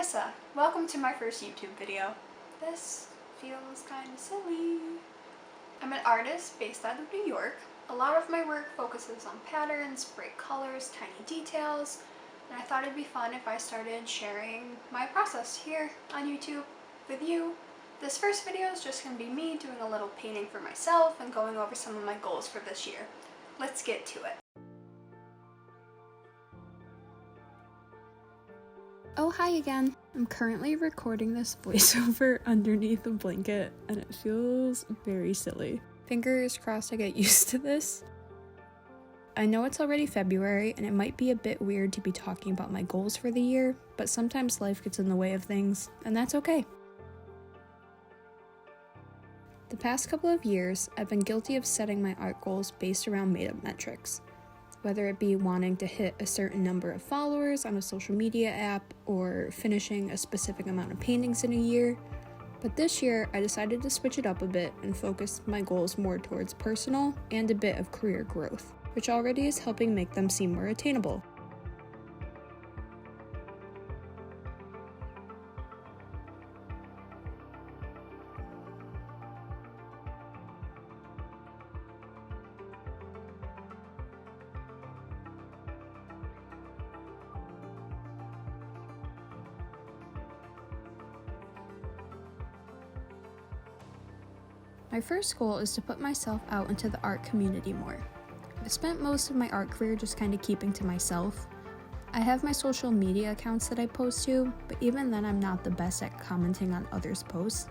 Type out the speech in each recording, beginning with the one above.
Marissa. Welcome to my first YouTube video. This feels kind of silly. I'm an artist based out of New York. A lot of my work focuses on patterns, bright colors, tiny details, and I thought it'd be fun if I started sharing my process here on YouTube with you. This first video is just going to be me doing a little painting for myself and going over some of my goals for this year. Let's get to it. Oh, hi again. I'm currently recording this voiceover underneath a blanket and it feels very silly. Fingers crossed I get used to this. I know it's already February and it might be a bit weird to be talking about my goals for the year, but sometimes life gets in the way of things, and that's okay. The past couple of years, I've been guilty of setting my art goals based around made-up metrics. Whether it be wanting to hit a certain number of followers on a social media app or finishing a specific amount of paintings in a year. But this year, I decided to switch it up a bit and focus my goals more towards personal and a bit of career growth, which already is helping make them seem more attainable. My first goal is to put myself out into the art community more. I've spent most of my art career just kind of keeping to myself. I have my social media accounts that I post to, but even then I'm not the best at commenting on others' posts.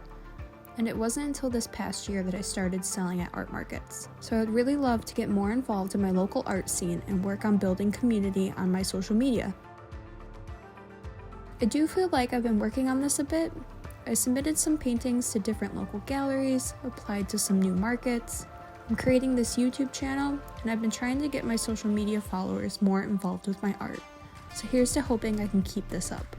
And it wasn't until this past year that I started selling at art markets. So I'd really love to get more involved in my local art scene and work on building community on my social media. I do feel like I've been working on this a bit. I submitted some paintings to different local galleries, applied to some new markets. I'm creating this YouTube channel, and I've been trying to get my social media followers more involved with my art. So here's to hoping I can keep this up.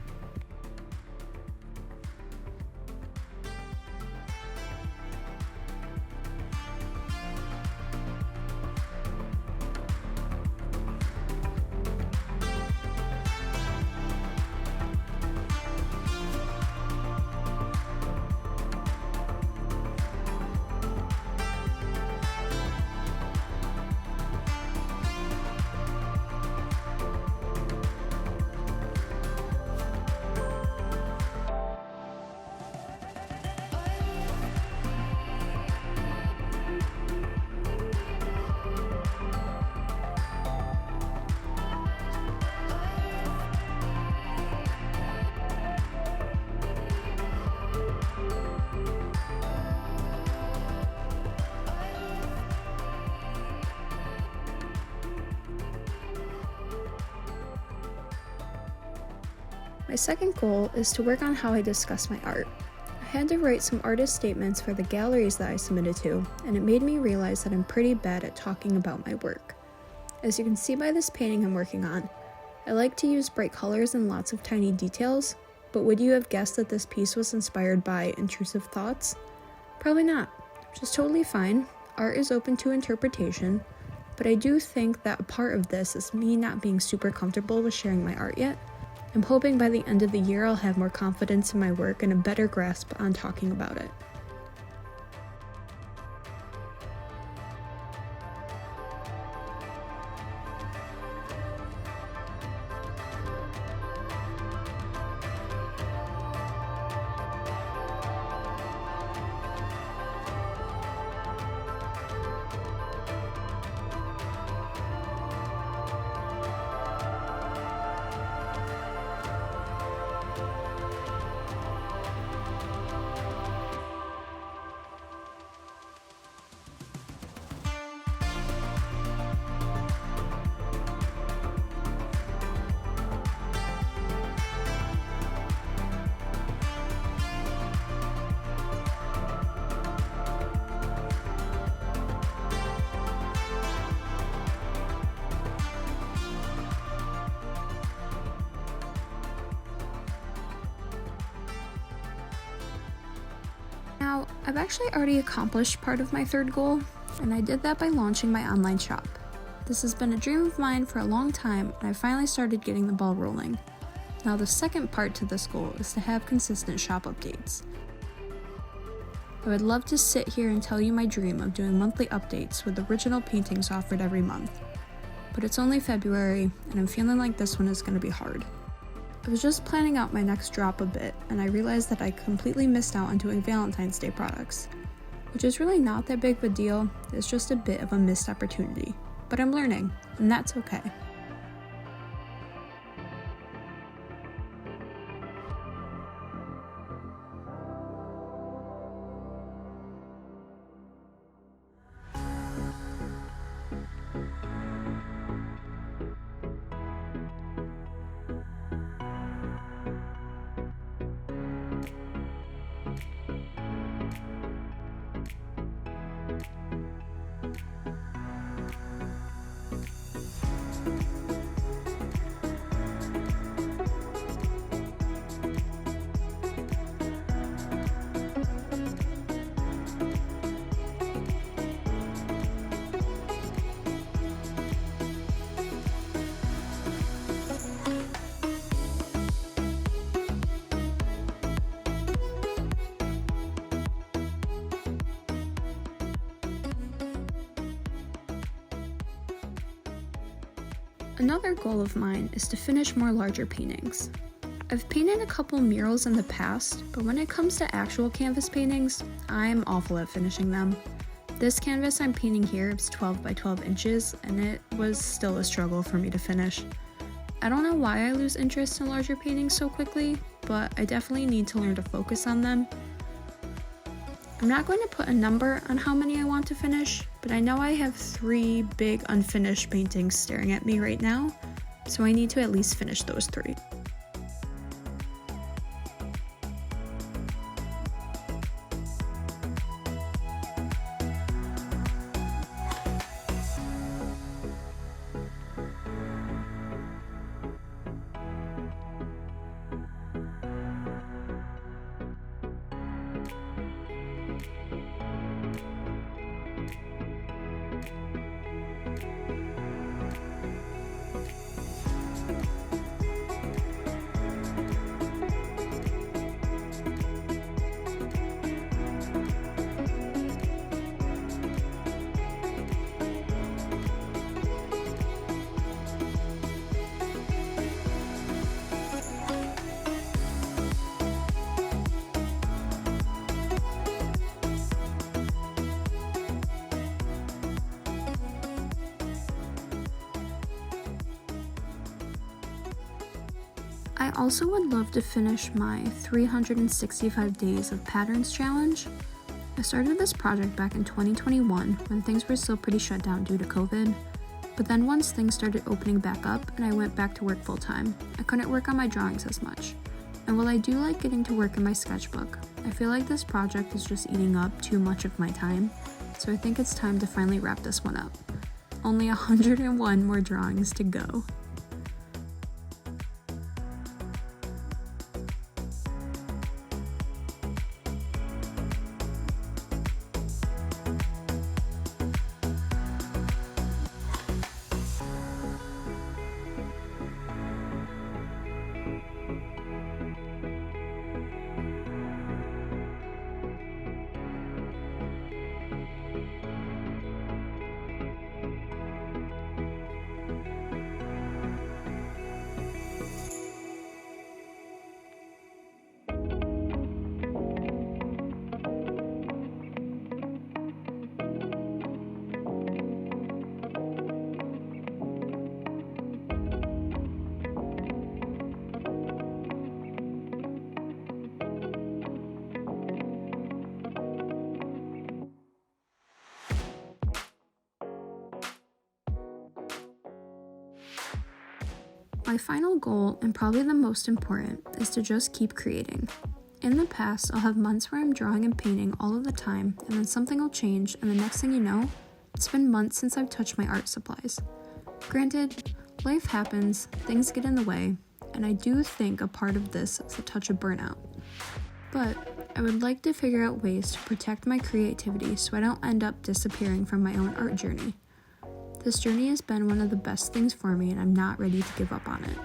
My second goal is to work on how I discuss my art. I had to write some artist statements for the galleries that I submitted to, and it made me realize that I'm pretty bad at talking about my work. As you can see by this painting I'm working on, I like to use bright colors and lots of tiny details, but would you have guessed that this piece was inspired by intrusive thoughts? Probably not, which is totally fine. Art is open to interpretation, but I do think that a part of this is me not being super comfortable with sharing my art yet. I'm hoping by the end of the year I'll have more confidence in my work and a better grasp on talking about it. Now, I've actually already accomplished part of my third goal, and I did that by launching my online shop. This has been a dream of mine for a long time, and I finally started getting the ball rolling. Now the second part to this goal is to have consistent shop updates. I would love to sit here and tell you my dream of doing monthly updates with original paintings offered every month. But it's only February, and I'm feeling like this one is going to be hard. I was just planning out my next drop a bit, and I realized that I completely missed out on doing Valentine's Day products, which is really not that big of a deal. It's just a bit of a missed opportunity. But I'm learning, and that's okay. Another goal of mine is to finish more larger paintings. I've painted a couple murals in the past, but when it comes to actual canvas paintings, I'm awful at finishing them. This canvas I'm painting here is 12 by 12 inches, and it was still a struggle for me to finish. I don't know why I lose interest in larger paintings so quickly, but I definitely need to learn to focus on them. I'm not going to put a number on how many I want to finish, but I know I have 3 big unfinished paintings staring at me right now, so I need to at least finish those 3. I also would love to finish my 365 Days of Patterns challenge. I started this project back in 2021 when things were still pretty shut down due to COVID, but then once things started opening back up and I went back to work full time, I couldn't work on my drawings as much. And while I do like getting to work in my sketchbook, I feel like this project is just eating up too much of my time, so I think it's time to finally wrap this one up. Only 101 more drawings to go. My final goal, and probably the most important, is to just keep creating. In the past, I'll have months where I'm drawing and painting all of the time, and then something will change, and the next thing you know, it's been months since I've touched my art supplies. Granted, life happens, things get in the way, and I do think a part of this is a touch of burnout. But I would like to figure out ways to protect my creativity so I don't end up disappearing from my own art journey. This journey has been one of the best things for me, and I'm not ready to give up on it.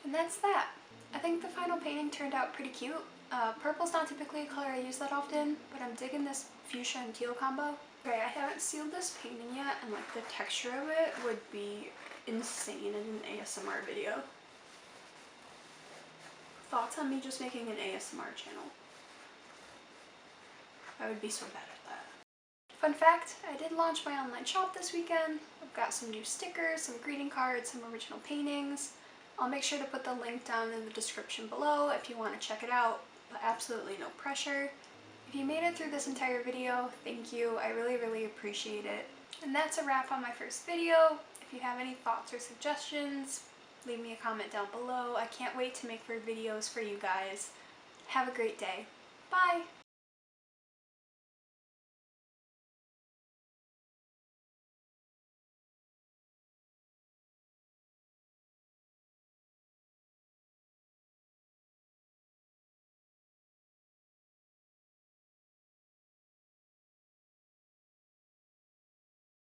And that's that. I think the final painting turned out pretty cute. Purple's not typically a color I use that often, but I'm digging this fuchsia and teal combo. Okay, I haven't sealed this painting yet, and like the texture of it would be insane in an ASMR video. Thoughts on me just making an ASMR channel? I would be so bad at that. Fun fact, I did launch my online shop this weekend. I've got some new stickers, some greeting cards, some original paintings. I'll make sure to put the link down in the description below if you want to check it out, but absolutely no pressure. If you made it through this entire video, thank you. I really appreciate it. And that's a wrap on my first video. If you have any thoughts or suggestions, leave me a comment down below. I can't wait to make more videos for you guys. Have a great day. Bye!